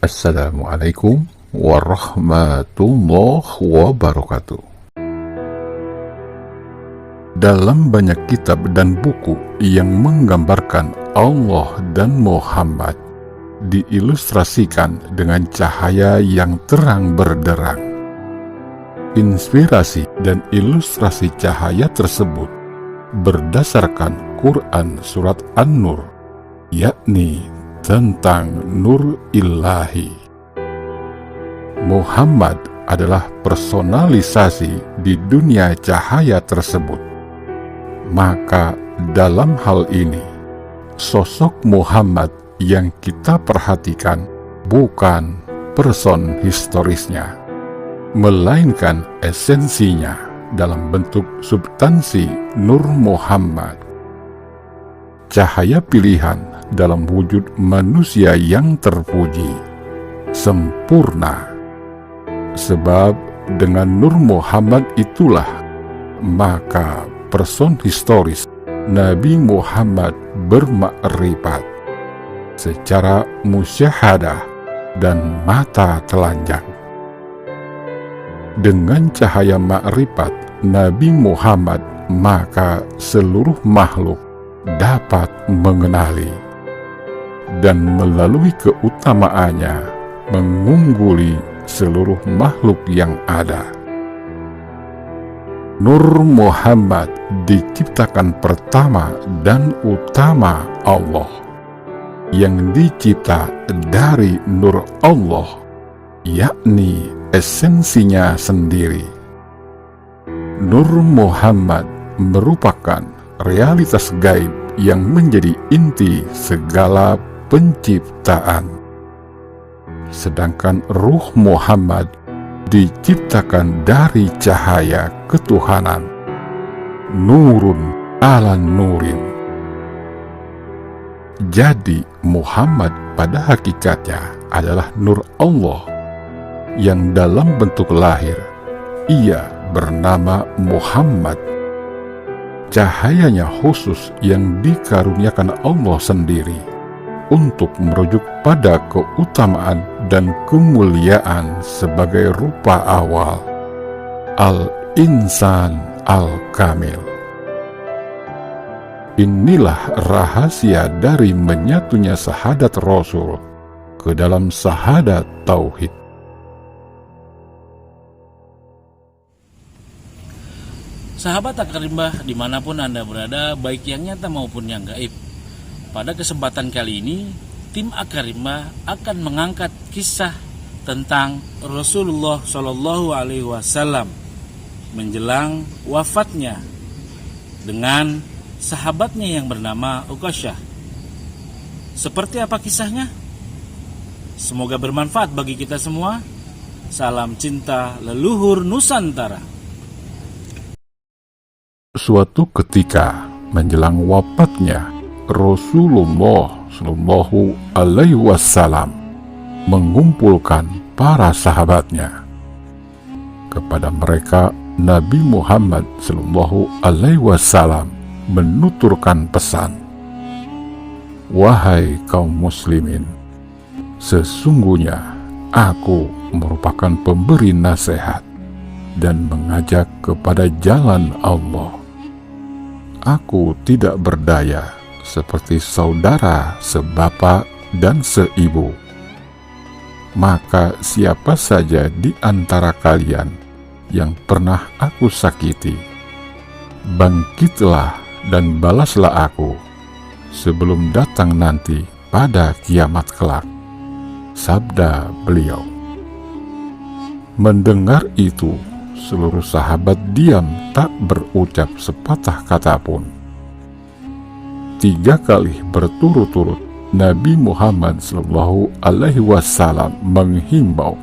Assalamualaikum warahmatullahi wabarakatuh. Dalam banyak kitab dan buku yang menggambarkan Allah dan Muhammad diilustrasikan dengan cahaya yang terang berderang. Inspirasi dan ilustrasi cahaya tersebut berdasarkan Quran Surat An-Nur, yakni tentang Nur Ilahi. Muhammad adalah personalisasi di dunia cahaya tersebut. Maka dalam hal ini, sosok Muhammad yang kita perhatikan bukan person historisnya, melainkan esensinya dalam bentuk substansi Nur Muhammad. Cahaya pilihan dalam wujud manusia yang terpuji, sempurna. Sebab dengan Nur Muhammad itulah maka person historis Nabi Muhammad bermakrifat secara musyahadah dan mata telanjang. Dengan cahaya makrifat Nabi Muhammad, maka seluruh makhluk dapat mengenali dan melalui keutamaannya mengungguli seluruh makhluk yang ada. Nur Muhammad diciptakan pertama dan utama Allah, yang dicipta dari Nur Allah, yakni esensinya sendiri. Nur Muhammad merupakan realitas gaib yang menjadi inti segala penciptaan. Sedangkan Ruh Muhammad diciptakan dari cahaya ketuhanan, nurun ala nurin. Jadi Muhammad pada hakikatnya adalah Nur Allah yang dalam bentuk lahir ia bernama Muhammad. Cahayanya khusus yang dikaruniakan Allah sendiri untuk merujuk pada keutamaan dan kemuliaan sebagai rupa awal, Al-Insan Al-Kamil. Inilah rahasia dari menyatunya syahadat Rasul ke dalam syahadat Tauhid. Sahabat Akarimah dimanapun Anda berada, baik yang nyata maupun yang gaib. Pada kesempatan kali ini, tim Akarimah akan mengangkat kisah tentang Rasulullah Shallallahu Alaihi Wasallam menjelang wafatnya dengan sahabatnya yang bernama Uqasyah. Seperti apa kisahnya? Semoga bermanfaat bagi kita semua. Salam cinta leluhur Nusantara. Suatu ketika menjelang wafatnya, Rasulullah Shallallahu Alaihi Wasallam mengumpulkan para sahabatnya. Kepada mereka, Nabi Muhammad Shallallahu Alaihi Wasallam menuturkan pesan, "Wahai kaum muslimin, sesungguhnya aku merupakan pemberi nasihat dan mengajak kepada jalan Allah. Aku tidak berdaya seperti saudara sebapak dan seibu. Maka siapa saja di antara kalian yang pernah aku sakiti, bangkitlah dan balaslah aku sebelum datang nanti pada kiamat kelak." Sabda beliau. Mendengar itu, seluruh sahabat diam tak berucap sepatah kata pun. 3 kali berturut-turut Nabi Muhammad Shallallahu Alaihi Wasallam menghimbau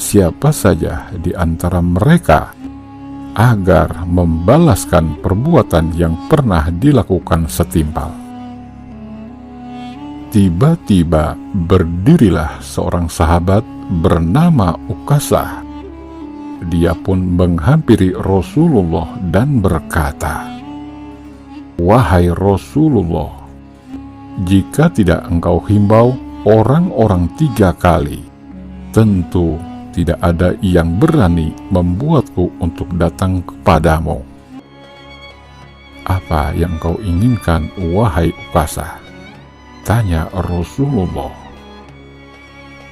siapa saja di antara mereka agar membalaskan perbuatan yang pernah dilakukan setimpal. Tiba-tiba berdirilah seorang sahabat bernama Uqasyah. Dia pun menghampiri Rasulullah dan berkata, "Wahai Rasulullah, jika tidak engkau himbau, orang-orang 3 kali, tentu tidak ada yang berani membuatku untuk datang kepadamu. Apa yang kau inginkan, wahai Ukasah? Tanya Rasulullah.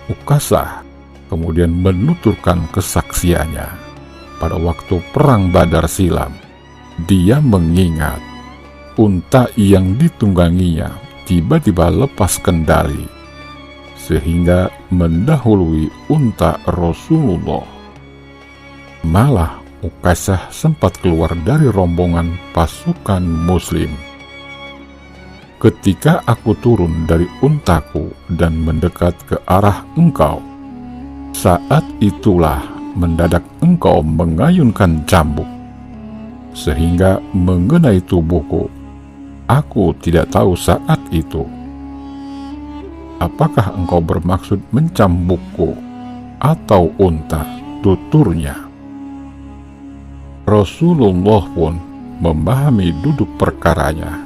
Ukasah kemudian menuturkan kesaksiannya. Pada waktu perang Badar silam, dia mengingat unta yang ditungganginya tiba-tiba lepas kendali, sehingga mendahului unta Rasulullah. Malah Ukasah sempat keluar dari rombongan pasukan Muslim. Ketika aku turun dari untaku dan mendekat ke arah engkau, saat itulah mendadak engkau mengayunkan cambuk, sehingga mengenai tubuhku. Aku tidak tahu saat itu, apakah engkau bermaksud mencambukku atau unta, tuturnya. Rasulullah pun memahami duduk perkaranya.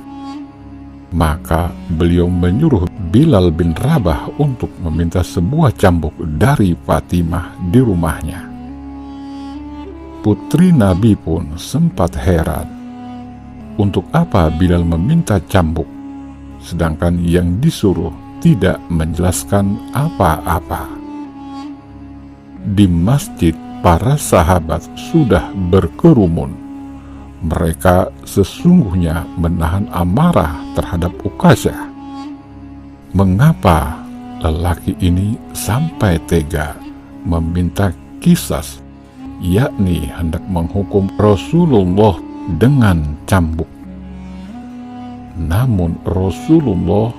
Maka beliau menyuruh Bilal bin Rabah untuk meminta sebuah cambuk dari Fatimah di rumahnya. Putri Nabi pun sempat heran, untuk apa Bilal meminta cambuk, sedangkan yang disuruh tidak menjelaskan apa-apa. Di masjid, para sahabat sudah berkerumun. Mereka sesungguhnya menahan amarah terhadap Ukasah. Mengapa lelaki ini sampai tega meminta qisas, yakni hendak menghukum Rasulullah dengan cambuk? Namun Rasulullah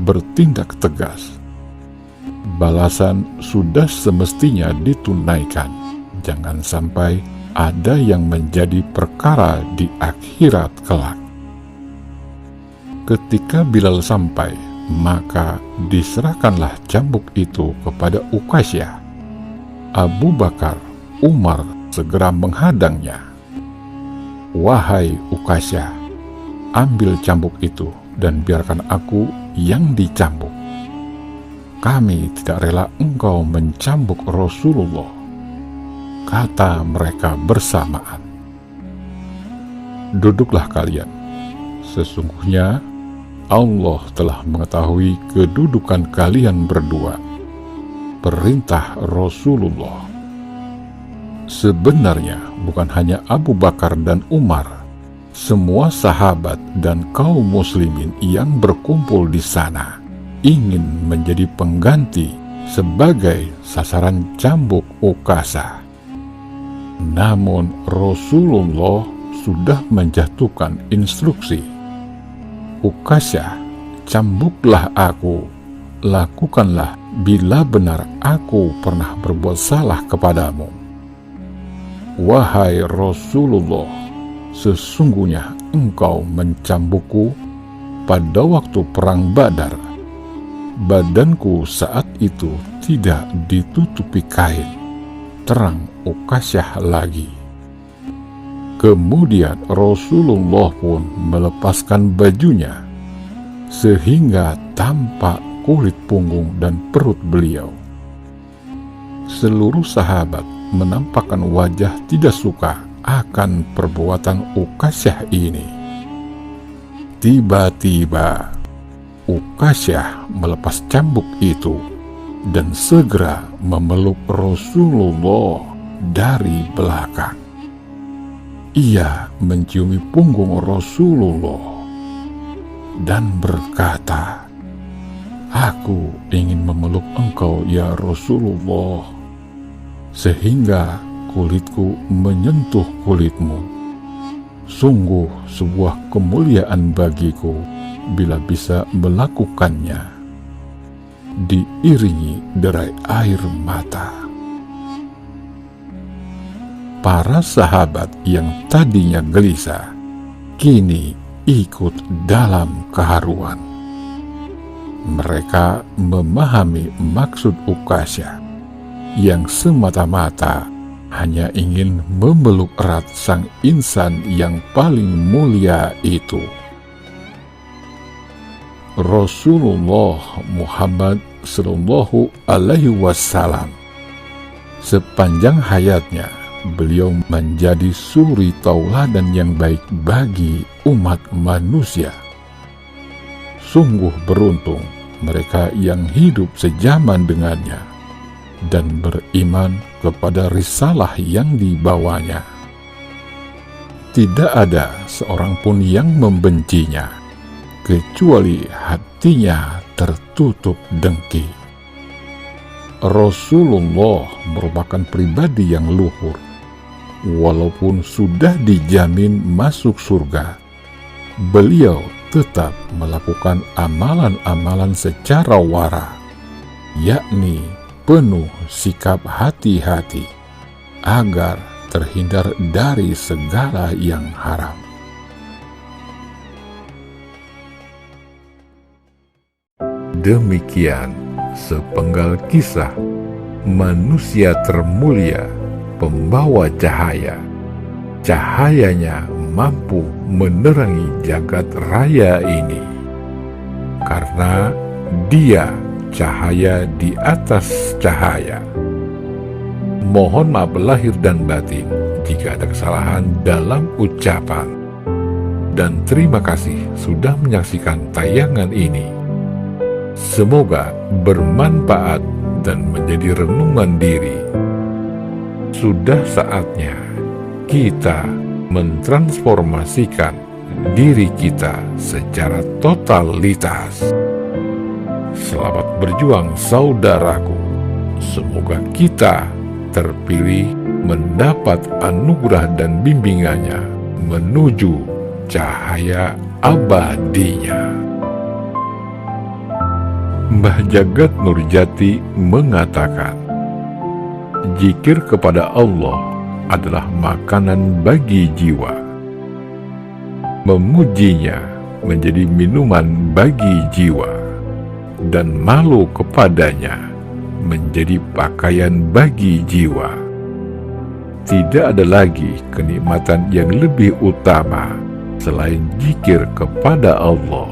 bertindak tegas. Balasan sudah semestinya ditunaikan. Jangan sampai ada yang menjadi perkara di akhirat kelak. Ketika Bilal sampai, maka diserahkanlah cambuk itu kepada Ukasah. Abu Bakar, Umar segera menghadangnya. Wahai Ukasah, ambil cambuk itu dan biarkan aku yang dicambuk. Kami tidak rela engkau mencambuk Rasulullah, kata mereka bersamaan. Duduklah kalian, sesungguhnya Allah telah mengetahui kedudukan kalian berdua. Perintah Rasulullah. Sebenarnya bukan hanya Abu Bakar dan Umar, semua sahabat dan kaum muslimin yang berkumpul di sana ingin menjadi pengganti sebagai sasaran cambuk Ukasah. Namun Rasulullah sudah menjatuhkan instruksi. Ukasah, cambuklah aku, lakukanlah bila benar aku pernah berbuat salah kepadamu. Wahai Rasulullah, sesungguhnya engkau mencambukku pada waktu perang Badar. Badanku saat itu tidak ditutupi kain, terang Ukasah lagi. Kemudian Rasulullah pun melepaskan bajunya, sehingga tampak kulit punggung dan perut beliau. Seluruh sahabat menampakkan wajah tidak suka akan perbuatan Ukasah ini. Tiba-tiba Ukasah melepas cambuk itu dan segera memeluk Rasulullah dari belakang. Ia menciumi punggung Rasulullah dan berkata, "Aku ingin memeluk engkau ya Rasulullah, sehingga kulitku menyentuh kulitmu. Sungguh sebuah kemuliaan bagiku bila bisa melakukannya." Diiringi derai air mata. Para sahabat yang tadinya gelisah, kini ikut dalam keharuan. Mereka memahami maksud Ukasah yang semata-mata hanya ingin memeluk erat sang insan yang paling mulia itu. Rasulullah Muhammad Shallallahu Alaihi Wasallam. Sepanjang hayatnya, beliau menjadi suri tauladan yang baik bagi umat manusia. Sungguh beruntung mereka yang hidup sejaman dengannya dan beriman kepada risalah yang dibawanya. Tidak ada seorang pun yang membencinya, kecuali hatinya tertutup dengki. Rasulullah merupakan pribadi yang luhur. Walaupun sudah dijamin masuk surga, beliau tetap melakukan amalan-amalan secara wara, yakni penuh sikap hati-hati, agar terhindar dari segala yang haram. Demikian sepenggal kisah manusia termulia, pembawa cahaya. Cahayanya mampu menerangi jagat raya ini, karena dia cahaya di atas cahaya. Mohon maaf lahir dan batin jika ada kesalahan dalam ucapan. Dan terima kasih sudah menyaksikan tayangan ini. Semoga bermanfaat dan menjadi renungan diri. Sudah saatnya kita mentransformasikan diri kita secara totalitas. Selamat berjuang saudaraku. Semoga kita terpilih mendapat anugerah dan bimbingannya menuju cahaya abadinya. Mbah Jagat Nurjati mengatakan, zikir kepada Allah adalah makanan bagi jiwa. Memujinya menjadi minuman bagi jiwa, dan malu kepadanya menjadi pakaian bagi jiwa. Tidak ada lagi kenikmatan yang lebih utama selain zikir kepada Allah,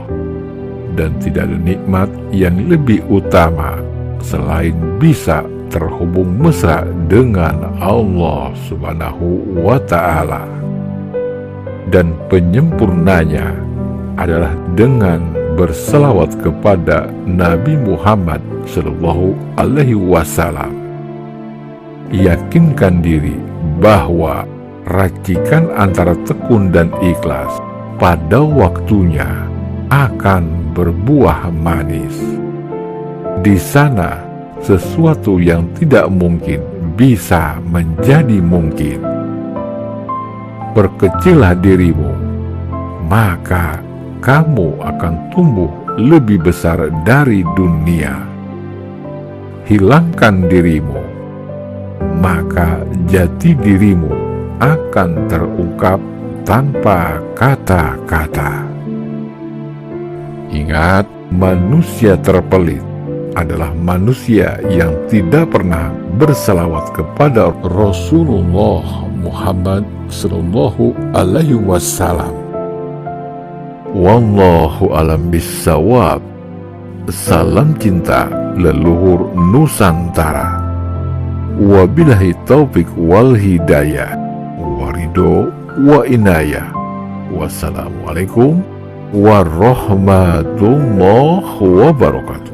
dan tidak ada nikmat yang lebih utama selain bisa terhubung mesra dengan Allah Subhanahu wa Ta'ala. Dan penyempurnanya adalah dengan berselawat kepada Nabi Muhammad Sallallahu Alaihi Wasallam. Yakinkan diri bahwa racikan antara tekun dan ikhlas pada waktunya akan berbuah manis. Di sana sesuatu yang tidak mungkin bisa menjadi mungkin. Perkecillah dirimu, maka kamu akan tumbuh lebih besar dari dunia. Hilangkan dirimu, maka jati dirimu akan terungkap tanpa kata-kata. Ingat, manusia terpelit adalah manusia yang tidak pernah berselawat kepada Rasulullah Muhammad Sallallahu Alaihi Wasallam. Wallahu alam bissawab. Salam cinta leluhur Nusantara. Wabillahi taufik wal hidayah, warido wa inayah. Wassalamualaikum warahmatullahi wabarakatuh.